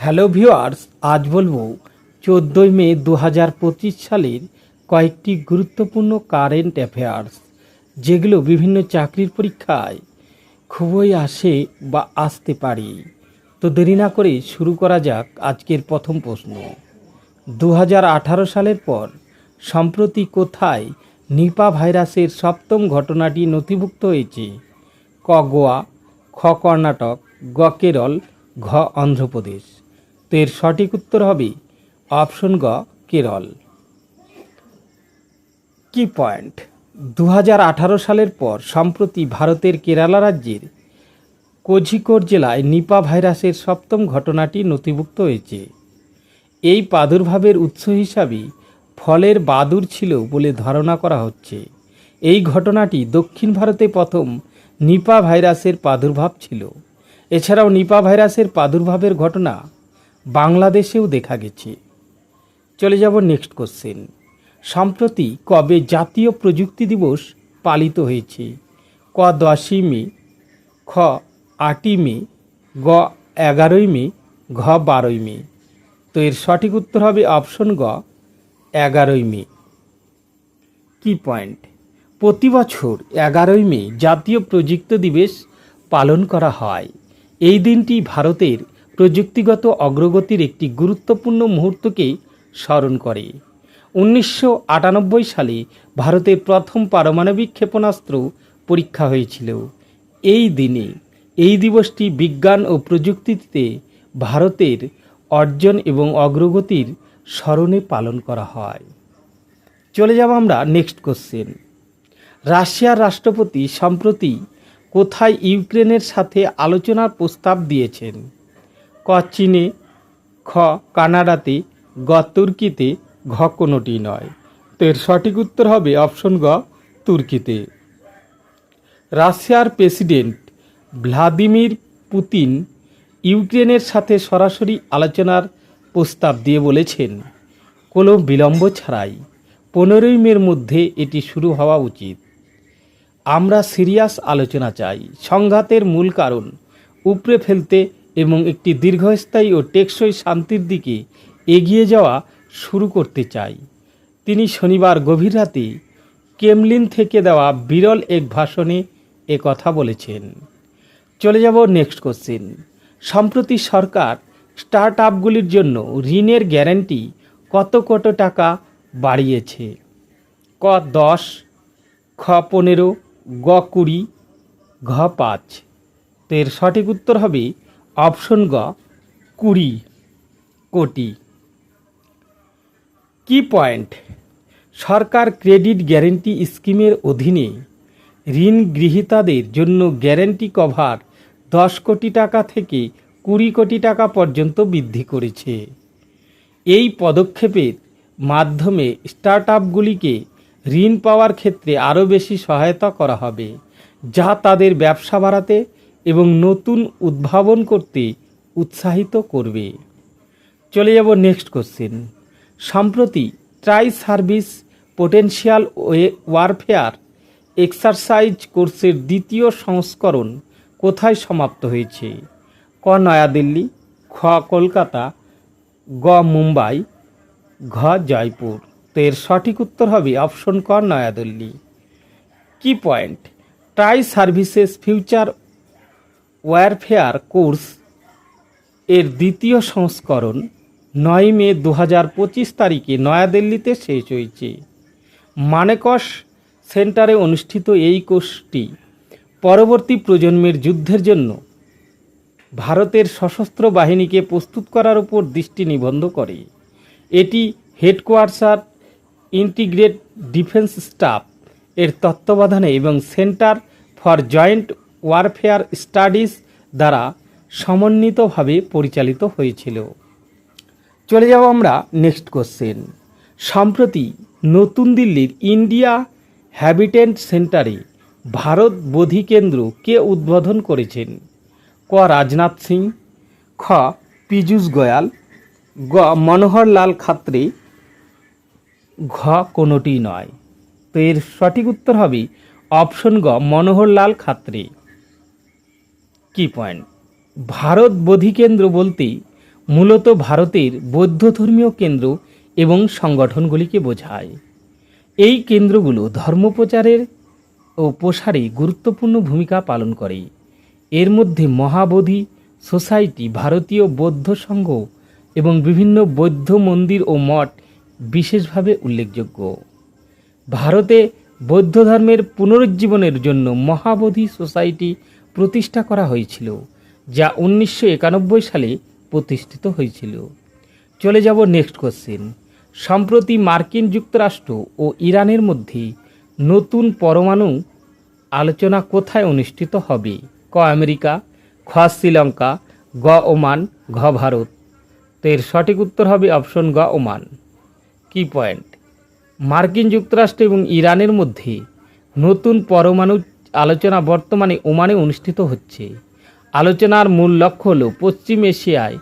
Hello viewers, আজ বলবো 14ই মে 2025 সালের কয়েকটি গুরুত্বপূর্ণ কারেন্ট অ্যাফেয়ার্স, যেগুলো বিভিন্ন চাকরির পরীক্ষায় খুবই আসে বা আসতে পারে। তো দেরি না করে শুরু করা যাক আজকের প্রথম প্রশ্ন। 2018 সালের পর সম্প্রতি কোথায় নিপা ভাইরাসের সপ্তম ঘটনাটি নথিভুক্ত হয়েছে? ক গোয়া, খ কর্ণাটক, গ কেরল, ঘ অন্ধ্রপ্রদেশ। তো এর সঠিক উত্তর হবে অপশন গ কেরল। কি পয়েন্ট? 2018 সালের পর সম্প্রতি ভারতের কেরালা রাজ্যের কোঝিকোড জেলায় নিপা ভাইরাসের সপ্তম ঘটনাটি নথিভুক্ত হয়েছে। এই প্রাদুর্ভাবের উৎস হিসাবে ফলের বাদুড় ছিল বলে ধারণা করা হচ্ছে। এই ঘটনাটি দক্ষিণ ভারতে প্রথম নিপা ভাইরাসের প্রাদুর্ভাব ছিল। এছাড়াও নিপা ভাইরাসের প্রাদুর্ভাবের ঘটনা বাংলাদেশেও দেখা গেছে। চলে যাব নেক্সট কোশ্চেন। সম্প্রতি কবে জাতীয় প্রযুক্তি দিবস পালিত হয়েছে? ক 10ই মে, খ 8ই মে, গ 11ই মে, ঘ 12ই মে। তো এর সঠিক উত্তর হবে অপশন গ 11ই মে। কি পয়েন্ট? প্রতি বছর 11ই মে জাতীয় প্রযুক্তি দিবস পালন করা হয়। এই দিনটি ভারতের প্রযুক্তিগত অগ্রগতির একটি গুরুত্বপূর্ণ মুহূর্তকে স্মরণ করে। 1998 সালে ভারতের প্রথম পারমাণবিক ক্ষেপণাস্ত্র পরীক্ষা হয়েছিল। এই দিবসটি বিজ্ঞান ও প্রযুক্তিতে ভারতের অর্জন এবং অগ্রগতির স্মরণে পালন করা হয়। চলে যাব আমরা নেক্সট কোশ্চেন। রাশিয়ার রাষ্ট্রপতি সম্প্রতি কোথায় ইউক্রেনের সাথে আলোচনার প্রস্তাব দিয়েছেন? ক চীনে, খ কানাডাতে, গ তুর্কিতে, ঘ কোনোটি নয়। তো এর সঠিক উত্তর হবে অপশন গ তুর্কিতে। রাশিয়ার প্রেসিডেন্ট ভ্লাদিমির পুতিন ইউক্রেনের সাথে সরাসরি আলোচনার প্রস্তাব দিয়ে বলেছেন, কোনো বিলম্ব ছাড়াই 15ই মের মধ্যে এটি শুরু হওয়া উচিত। আমরা সিরিয়াস আলোচনা চাই, সংঘাতের মূল কারণ উপড়ে ফেলতে এবং একটি দীর্ঘস্থায়ী ও টেকসই শান্তির দিকে এগিয়ে যাওয়া শুরু করতে চাই। তিনি শনিবার গভীর রাতে ক্রেমলিন থেকে দেওয়া বিরল এক ভাষণে কথা বলেছেন। চলে যাব নেক্সট কোশ্চেন। সম্প্রতি সরকার স্টার্ট আপগুলির জন্য ঋণের গ্যারান্টি কত টাকা বাড়িয়েছে? ক 10, খ 15, গ 20, ঘ 5। তো এর সঠিক উত্তর হবে অপশন গ 20 কোটি। কি পয়েন্ট? সরকার ক্রেডিট গ্যারেন্টি স্কিমের অধীনে ঋণ গ্রহীতাদের জন্য গ্যারেন্টি কভার 10 কোটি টাকা থেকে 20 কোটি টাকা পর্যন্ত বৃদ্ধি করেছে। এই পদক্ষেপের মাধ্যমে স্টার্টআপগুলিকে ঋণ পাওয়ার ক্ষেত্রে আরও বেশি সহায়তা করা হবে, যা তাদের ব্যবসা বাড়াতে এবং নতুন উদ্ভাবন করতে উৎসাহিত করবে। চলে যাব নেক্সট কোশ্চেন। সম্প্রতি try service potential warfare exercise কোর্সের দ্বিতীয় সংস্করণ কোথায় সমাপ্ত হয়েছে? ক নয়াদিল্লি, খ কলকাতা, গ মুম্বাই, ঘ জয়পুর। তো এর সঠিক উত্তর হবে অপশন ক নয়াদিল্লি। কি point? Try services future warfare course এর দ্বিতীয় সংস্করণ 9 মে 2025 তারিখে নয়াদিল্লিতে শেষ হয়েছে। মানেকশ সেন্টারে অনুষ্ঠিত এই কোর্সটি পরবর্তী প্রজন্মের যুদ্ধের জন্য ভারতের সশস্ত্র বাহিনীকে প্রস্তুত করার উপর দৃষ্টি নিবদ্ধ করে। এটি হেডকোয়ার্টার ইন্টিগ্রেটেড ডিফেন্স স্টাফ এর তত্ত্বাবধানে এবং centre for joint warfare studies দ্বারা সমন্বিতভাবে পরিচালিত হয়েছিল। চলে যাব আমরা নেক্সট কোশ্চেন। সম্প্রতি নতুন দিল্লির ইন্ডিয়া হ্যাবিটেন্ট সেন্টারে ভারত বোধিকেন্দ্র কে উদ্বোধন করেছেন? ক রাজনাথ সিং, খ পীযূষ গোয়াল, গ মনোহর লাল খাত্রে, ঘ কোনোটি নয়। তো এর সঠিক উত্তর হবে অপশন গ মনোহর লাল খাত্রে। কি পয়েন্ট? ভারত বোধিকেন্দ্র বলতে মূলত ভারতের বৌদ্ধ ধর্মীয় কেন্দ্র এবং সংগঠনগুলিকে বোঝায়। এই কেন্দ্রগুলো ধর্মপ্রচারের ও প্রসারে গুরুত্বপূর্ণ ভূমিকা পালন করে। এর মধ্যে মহাবোধি সোসাইটি, ভারতীয় বৌদ্ধ সংঘ এবং বিভিন্ন বৌদ্ধ মন্দির ও মঠ বিশেষভাবে উল্লেখযোগ্য। ভারতে বৌদ্ধ ধর্মের পুনরুজ্জীবনের জন্য মহাবোধি সোসাইটি প্রতিষ্ঠা করা হয়েছিল, যা 1991 সালে প্রতিষ্ঠিত হয়েছিল। চলে যাব নেক্সট কোশ্চেন। সম্প্রতি মার্কিন যুক্তরাষ্ট্র ও ইরানের মধ্যে নতুন পরমাণু আলোচনা কোথায় অনুষ্ঠিত হবে? ক আমেরিকা, খ শ্রীলঙ্কা, গ ওমান, ঘ ভারত। তো এর সঠিক উত্তর হবে অপশন গ ওমান। কি পয়েন্ট? মার্কিন যুক্তরাষ্ট্র এবং ইরানের মধ্যে নতুন পরমাণু আলোচনা বর্তমানে ওমানে অনুষ্ঠিত হচ্ছে। আলোচনার মূল লক্ষ্য হল পশ্চিম এশিয়ায়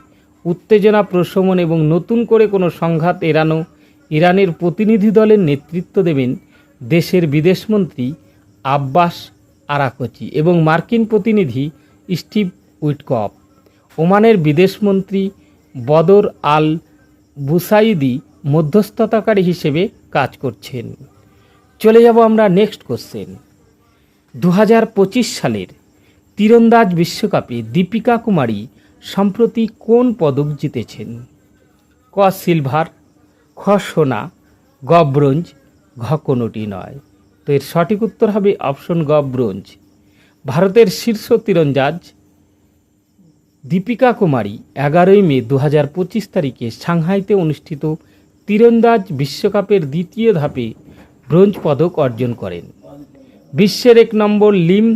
উত্তেজনা প্রশমন এবং নতুন করে কোনো সংঘাত এড়ানো। ইরানের প্রতিনিধি দলের নেতৃত্ব দেবেন দেশের বিদেশমন্ত্রী আব্বাস আরাকচি এবং মার্কিন প্রতিনিধি স্টিভ উইটকফ। ওমানের বিদেশমন্ত্রী বদর আল বুসাইদি মধ্যস্থতাকারী হিসেবে কাজ করছেন। চলে যাব আমরা নেক্সট কোশ্চেন। 2025 সালের তীরন্দাজ বিশ্বকাপে দীপিকা কুমারী সম্প্রতি কোন পদক জিতেছেন? ক সিলভার, খ সোনা, গ ব্রোঞ্জ, ঘ কোনোটি নয়। তো এর সঠিক উত্তর হবে অপশন গ ব্রোঞ্জ। ভারতের শীর্ষ তীরন্দাজ দীপিকা কুমারী 11 মে 2025 তারিখে সাংহাইতে অনুষ্ঠিত তীরন্দাজ বিশ্বকাপের দ্বিতীয় ধাপে ব্রোঞ্জ পদক অর্জন করেন। বিশ্বের 1 নম্বর লিম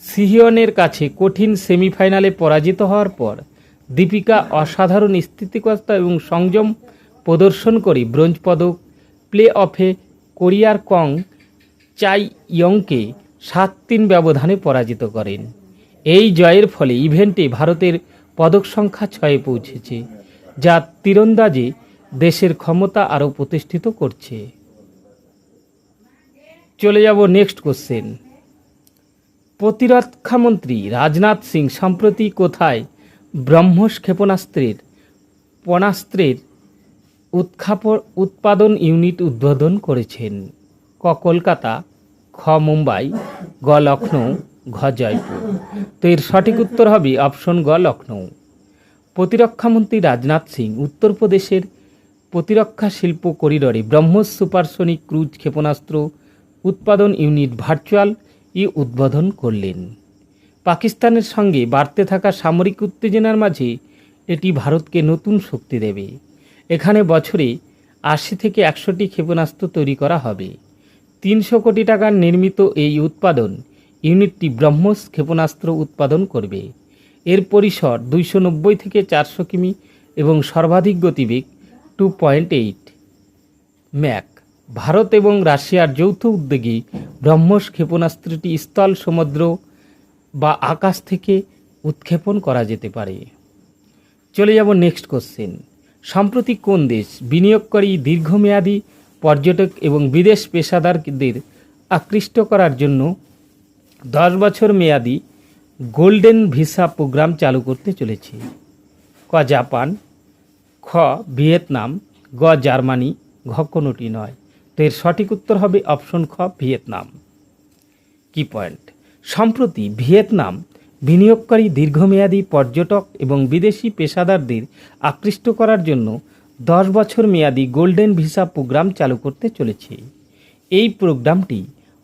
সিহিয়নের কাছে কঠিন সেমিফাইনালে পরাজিত হওয়ার পর দীপিকা অসাধারণ স্থিতিকতা এবং সংযম প্রদর্শন করে ব্রোঞ্জ পদক প্লে অফে কোরিয়ার কং চাই ইয়ংকে 7-3 ব্যবধানে পরাজিত করেন। এই জয়ের ফলে ইভেন্টে ভারতের পদক সংখ্যা 6-এ পৌঁছেছে, যা তীরন্দাজে দেশের ক্ষমতা আরও প্রতিষ্ঠিত করছে। চলে যাব নেক্সট কোশ্চেন। প্রতিরক্ষামন্ত্রী রাজনাথ সিং সম্প্রতি কোথায় ব্রহ্মস ক্ষেপণাস্ত্রের উৎপাদন ইউনিট উদ্বোধন করেছেন? ক কলকাতা, খ মুম্বাই, গ লখনৌ, ঘ জয়পুর। তো এর সঠিক উত্তর হবে অপশন গ লখনৌ। প্রতিরক্ষামন্ত্রী রাজনাথ সিং উত্তরপ্রদেশের প্রতিরক্ষা শিল্প করিডরে ব্রহ্মস সুপারসনিক ক্রুজ ক্ষেপণাস্ত্র উৎপাদন ইউনিট ভার্চুয়াল উদ্বোধন করলেন। পাকিস্তানের সঙ্গে বাড়তে থাকা সামরিক উত্তেজনার মাঝে এটি ভারতকে নতুন শক্তি দেবে। এখানে বছরে 80 থেকে 100টি ক্ষেপণাস্ত্র তৈরি করা হবে। 300 কোটি টাকার নির্মিত এই উৎপাদন ইউনিটটি ব্রহ্মস ক্ষেপণাস্ত্র উৎপাদন করবে। এর পরিসর 290 থেকে 400 কিমি এবং সর্বাধিক গতিবেগ 2.8 ম্যাক। ভারত এবং রাশিয়ার যৌথ উদ্যোগে ব্রহ্মস ক্ষেপণাস্ত্রটি স্থল, সমুদ্র বা আকাশ থেকে উৎক্ষেপণ করা যেতে পারে। চলে যাব নেক্সট কোশ্চেন। সম্প্রতি কোন দেশ বিনিয়োগকারী, দীর্ঘমেয়াদী পর্যটক এবং বিদেশ পেশাদারদের আকৃষ্ট করার জন্য 10 বছর মেয়াদী গোল্ডেন ভিসা প্রোগ্রাম চালু করতে চলেছে? ক জাপান, খ ভিয়েতনাম, গ জার্মানি, ঘ কোনোটি নয়। তো এর সঠিক উত্তর হবে অপশন খ ভিয়েতনাম। কি পয়েন্ট? সম্প্রতি ভিয়েতনাম বিনিয়োগকারী, দীর্ঘমেয়াদী পর্যটক এবং বিদেশি পেশাদারদের আকৃষ্ট করার জন্য 10 বছর মেয়াদী গোল্ডেন ভিসা প্রোগ্রাম চালু করতে চলেছে। এই প্রোগ্রামটি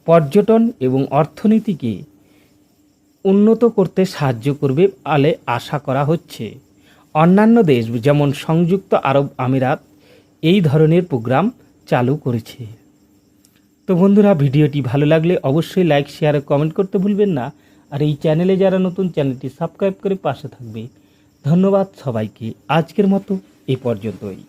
পর্যটন এবং অর্থনীতিকে উন্নত করতে সাহায্য করবে বলে আশা করা হচ্ছে। অন্যান্য দেশ যেমন সংযুক্ত আরব আমিরাত এই ধরনের প্রোগ্রাম চালু করেছে। তো বন্ধুরা, ভিডিওটি ভালো লাগলে অবশ্যই লাইক, শেয়ার ও কমেন্ট করতে ভুলবেন না। আর এই চ্যানেলে যারা নতুন, চ্যানেলটি সাবস্ক্রাইব করে পাশে থাকবে। ধন্যবাদ সবাইকে। আজকের মতো এই পর্যন্তই।